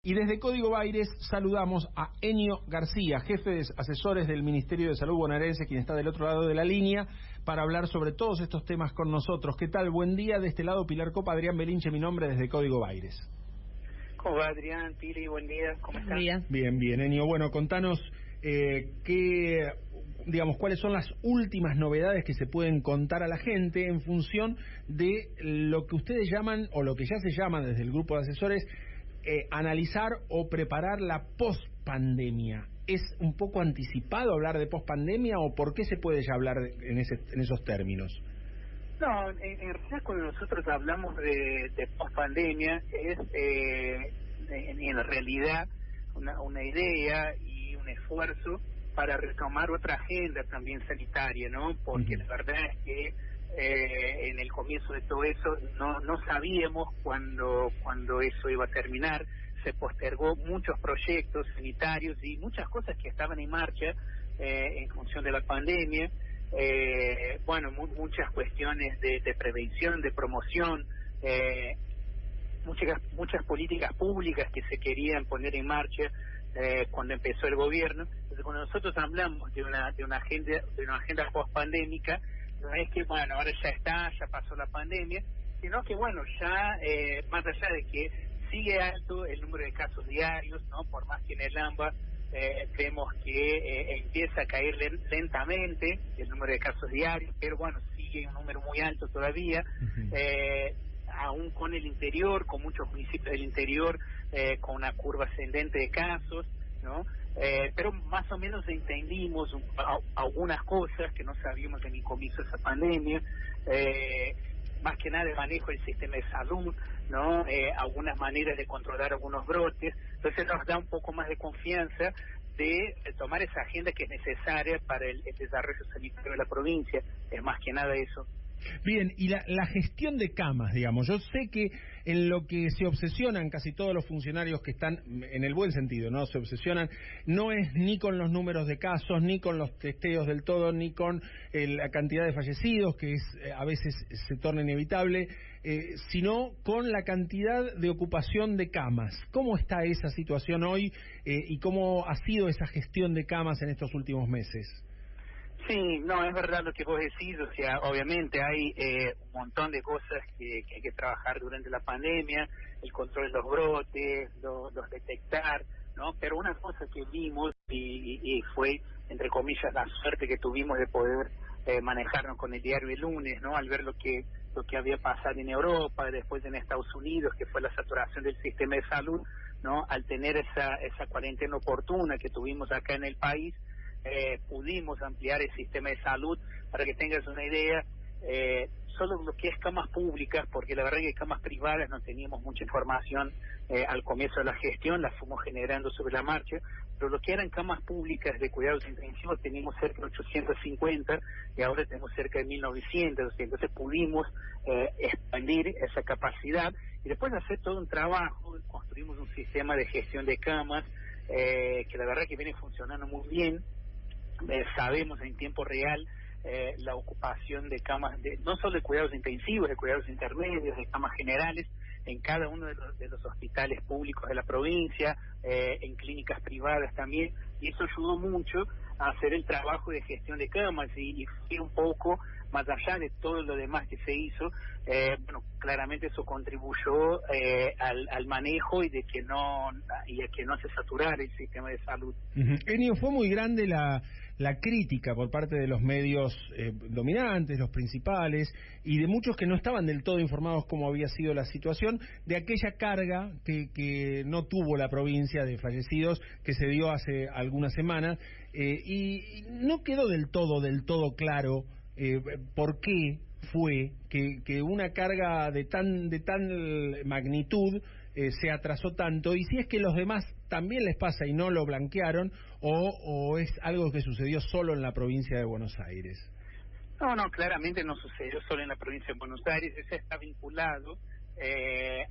Y desde Código Baires saludamos a Enio García, jefe de asesores del Ministerio de Salud bonaerense, quien está del otro lado de la línea, para hablar sobre todos estos temas con nosotros. ¿Qué tal? Buen día, de este lado Pilar Copa, Adrián Belinche, mi nombre, desde Código Baires. ¿Cómo va, Adrián? Pili, buen día, ¿cómo estás? Bien, bien, Enio. Bueno, contanos cuáles son las últimas novedades que se pueden contar a la gente en función de lo que ustedes llaman, o lo que ya se llama desde el grupo de asesores, analizar o preparar la pospandemia. ¿Es un poco anticipado hablar de pospandemia o por qué se puede ya hablar en esos términos? No, en realidad cuando nosotros hablamos de pospandemia es en realidad una idea y un esfuerzo para retomar otra agenda también sanitaria, ¿no? Porque la verdad es que en el comienzo de todo eso no sabíamos cuándo eso iba a terminar. Se postergó muchos proyectos sanitarios y muchas cosas que estaban en marcha en función de la pandemia. Muchas cuestiones de prevención, de promoción, muchas políticas públicas que se querían poner en marcha cuando empezó el gobierno. Entonces, cuando nosotros hablamos de una agenda post-pandémica, no es que, ahora ya pasó la pandemia, sino que, ya más allá de que sigue alto el número de casos diarios, ¿no? Por más que en el AMBA vemos que empieza a caer lentamente el número de casos diarios, pero sigue un número muy alto todavía. Aún con el interior, con muchos municipios del interior, con una curva ascendente de casos, ¿no? Pero más o menos entendimos algunas cosas que no sabíamos en el comienzo de esa pandemia, más que nada el manejo del sistema de salud, ¿no? Algunas maneras de controlar algunos brotes. Entonces nos da un poco más de confianza de tomar esa agenda que es necesaria para el desarrollo sanitario de la provincia. Es más que nada eso. Bien, y la gestión de camas, digamos, yo sé que en lo que se obsesionan casi todos los funcionarios que están, en el buen sentido, ¿no? Se obsesionan, no es ni con los números de casos, ni con los testeos del todo, ni con la cantidad de fallecidos, que a veces se torna inevitable, sino con la cantidad de ocupación de camas. ¿Cómo está esa situación hoy y cómo ha sido esa gestión de camas en estos últimos meses? Sí, no, es verdad lo que vos decís, o sea, obviamente hay un montón de cosas que hay que trabajar durante la pandemia, el control de los brotes, los detectar, ¿no? Pero una cosa que vimos y fue, entre comillas, la suerte que tuvimos de poder manejarnos con el diario el lunes, ¿no? Al ver lo que había pasado en Europa, después en Estados Unidos, que fue la saturación del sistema de salud, ¿no? Al tener esa cuarentena oportuna que tuvimos acá en el país, pudimos ampliar el sistema de salud. Para que tengas una idea, solo lo que es camas públicas, porque la verdad es que camas privadas no teníamos mucha información al comienzo de la gestión, las fuimos generando sobre la marcha, pero lo que eran camas públicas de cuidados intensivos teníamos cerca de 850 y ahora tenemos cerca de 1900, entonces pudimos expandir esa capacidad y después de hacer todo un trabajo, construimos un sistema de gestión de camas que la verdad que viene funcionando muy bien. Sabemos en tiempo real la ocupación de camas, no solo de cuidados intensivos, de cuidados intermedios, de camas generales, en cada uno de los hospitales públicos de la provincia, en clínicas privadas también, y eso ayudó mucho a hacer el trabajo de gestión de camas y fue un poco más allá de todo lo demás que se hizo. Claramente eso contribuyó al manejo y a que no se saturara el sistema de salud. Enio, fue muy grande la crítica por parte de los medios dominantes, los principales, y de muchos que no estaban del todo informados cómo había sido la situación, de aquella carga que no tuvo la provincia de fallecidos que se dio hace algunas semanas, y no quedó del todo claro por qué fue que una carga de tal magnitud se atrasó tanto, y si es que los demás también les pasa y no lo blanquearon, o es algo que sucedió solo en la provincia de Buenos Aires. No, claramente no sucedió solo en la provincia de Buenos Aires, eso está vinculado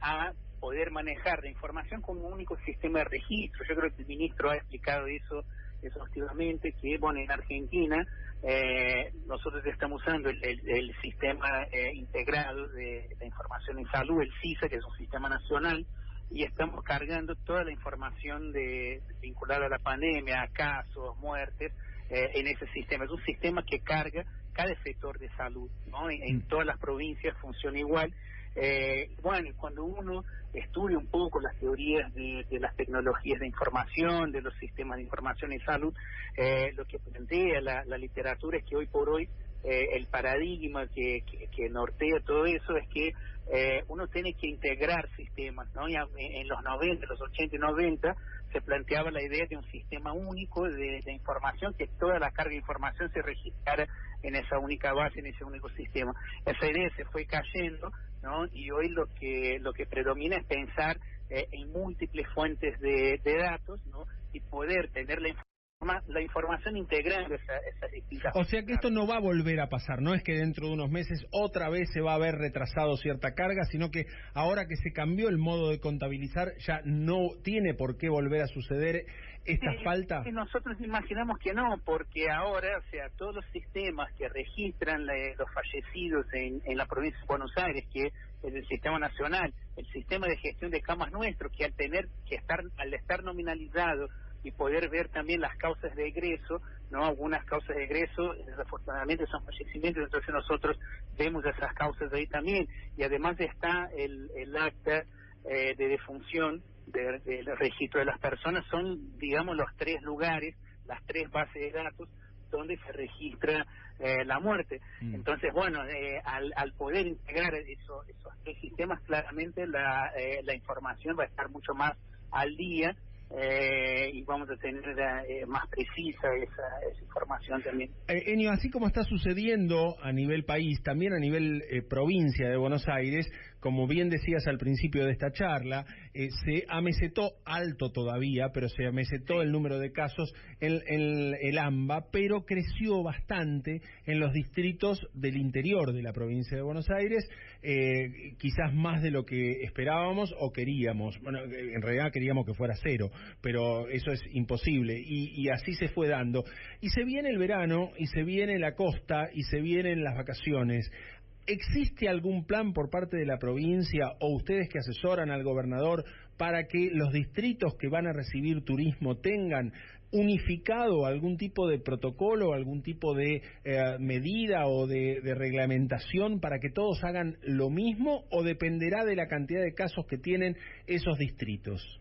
a poder manejar la información con un único sistema de registro. Yo creo que el ministro ha explicado eso exhaustivamente, que en Argentina nosotros estamos usando el sistema integrado de la información en salud, el SISA, que es un sistema nacional, y estamos cargando toda la información vinculada a la pandemia, casos, muertes, en ese sistema. Es un sistema que carga cada sector de salud, ¿no? En todas las provincias funciona igual. Bueno, cuando uno estudia un poco las teorías de las tecnologías de información, de los sistemas de información en salud, lo que plantea la literatura es que hoy por hoy el paradigma que nortea todo eso es que uno tiene que integrar sistemas, ¿no? Ya en los 90, los 80 y 90 se planteaba la idea de un sistema único de información, que toda la carga de información se registrara en esa única base, en ese único sistema. Esa idea se fue cayendo, ¿no? Y hoy lo que predomina es pensar en múltiples fuentes de datos, ¿no? Y poder tener la información integrando esas distintas. O sea que esto no va a volver a pasar, no es que dentro de unos meses otra vez se va a ver retrasado cierta carga, sino que ahora que se cambió el modo de contabilizar ya no tiene por qué volver a suceder esta falta. Nosotros imaginamos que no, porque ahora, o sea, todos los sistemas que registran los fallecidos en la provincia de Buenos Aires, que es el sistema nacional, el sistema de gestión de camas nuestro, que al estar nominalizado y poder ver también las causas de egreso, ¿no? Algunas causas de egreso, desafortunadamente, son fallecimientos, entonces nosotros vemos esas causas ahí también, y además está el acta de defunción del registro de las personas. Son, digamos, los 3 lugares, las 3 bases de datos donde se registra la muerte. Entonces, bueno, al poder integrar esos 3 sistemas, claramente la información va a estar mucho más al día, y vamos a tener más precisa esa información también. Enio, así como está sucediendo a nivel país, también a nivel provincia de Buenos Aires, como bien decías al principio de esta charla, se amesetó alto todavía, pero se amesetó el número de casos en el AMBA, pero creció bastante en los distritos del interior de la provincia de Buenos Aires, quizás más de lo que esperábamos o queríamos. Bueno, en realidad queríamos que fuera 0, pero eso es imposible, y así se fue dando. Y se viene el verano, y se viene la costa, y se vienen las vacaciones. ¿Existe algún plan por parte de la provincia o ustedes que asesoran al gobernador para que los distritos que van a recibir turismo tengan unificado algún tipo de protocolo, algún tipo de medida o de reglamentación para que todos hagan lo mismo, o dependerá de la cantidad de casos que tienen esos distritos?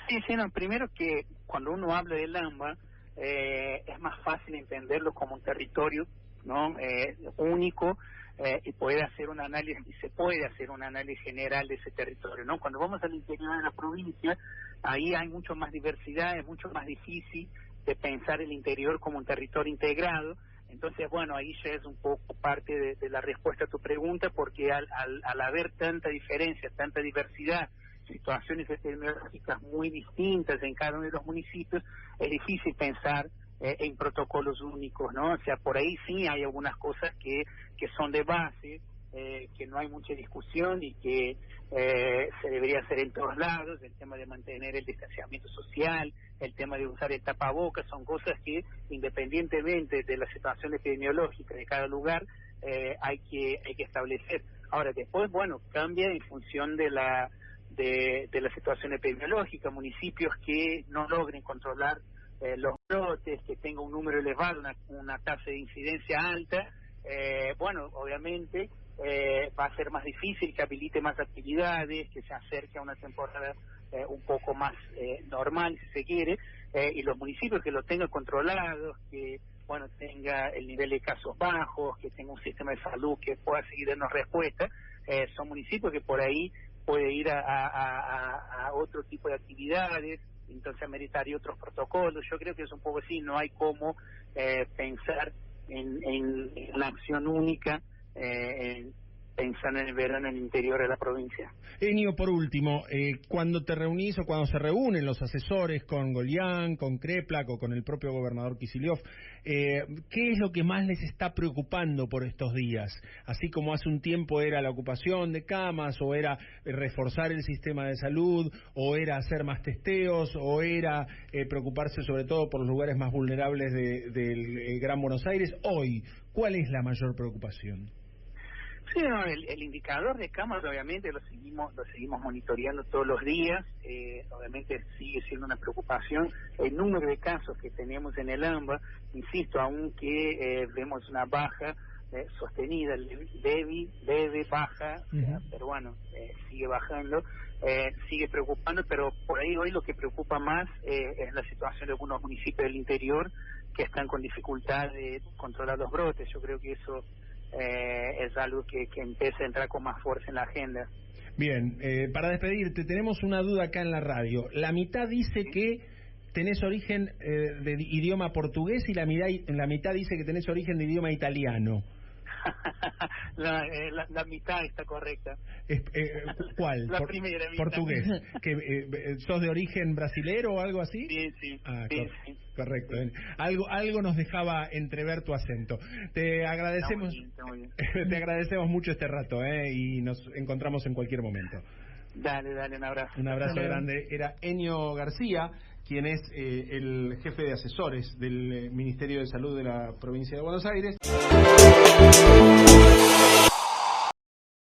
Sí, no, primero que cuando uno habla del AMBA, es más fácil entenderlo como un territorio, ¿no? Único, y puede hacer un análisis, y se puede hacer un análisis general de ese territorio, ¿no? Cuando vamos al interior de la provincia, ahí hay mucho más diversidad, es mucho más difícil de pensar el interior como un territorio integrado. Entonces, bueno, ahí ya es un poco parte de la respuesta a tu pregunta, porque al haber tanta diferencia, tanta diversidad, situaciones epidemiológicas muy distintas en cada uno de los municipios, es difícil pensar en protocolos únicos, ¿no? O sea, por ahí sí hay algunas cosas que son de base, que no hay mucha discusión y que se debería hacer en todos lados. El tema de mantener el distanciamiento social, el tema de usar el tapabocas, son cosas que, independientemente de la situación epidemiológica de cada lugar, hay que establecer. Ahora, después, bueno, cambia en función de la situación epidemiológica. Municipios que no logren controlar los brotes, que tenga un número elevado, una tasa de incidencia alta, bueno, obviamente va a ser más difícil que habilite más actividades, que se acerque a una temporada un poco más normal, si se quiere, y los municipios que lo tengan controlados, que bueno, tenga el nivel de casos bajos, que tenga un sistema de salud que pueda seguir dando respuesta, son municipios que por ahí puede ir a otro tipo de actividades, entonces ameritaría otros protocolos. Yo creo que es un poco así, no hay cómo pensar en una acción única, pensando en el verano en el interior de la provincia. Enio, por último, cuando te reunís o cuando se reúnen los asesores con Golián, con Kreplak o con el propio gobernador Kicillof, ¿qué es lo que más les está preocupando por estos días? Así como hace un tiempo era la ocupación de camas, o era reforzar el sistema de salud, o era hacer más testeos, o era preocuparse sobre todo por los lugares más vulnerables del Gran Buenos Aires. Hoy, ¿cuál es la mayor preocupación? Sí, no, el indicador de camas obviamente lo seguimos monitoreando todos los días. Obviamente sigue siendo una preocupación el número de casos que tenemos en el AMBA. Insisto, aunque vemos una baja sostenida, leve, baja, pero bueno, sigue bajando, sigue preocupando, pero por ahí hoy lo que preocupa más es la situación de algunos municipios del interior que están con dificultad de controlar los brotes. Yo creo que eso es algo que empieza a entrar con más fuerza en la agenda. Bien, para despedirte, tenemos una duda acá en la radio. La mitad dice ¿Sí? que tenés origen de idioma portugués y la mitad dice que tenés origen de idioma italiano. La mitad está correcta. ¿Cuál? La primera mitad. Portugués. ¿Sos de origen brasilero o algo así? Sí, sí. Ah, sí. correcto. Algo nos dejaba entrever tu acento. Te agradecemos. Está muy bien. Te agradecemos mucho este rato, y nos encontramos en cualquier momento. Dale, un abrazo. Un abrazo grande. Era Enio García, quien es el jefe de asesores del Ministerio de Salud de la provincia de Buenos Aires.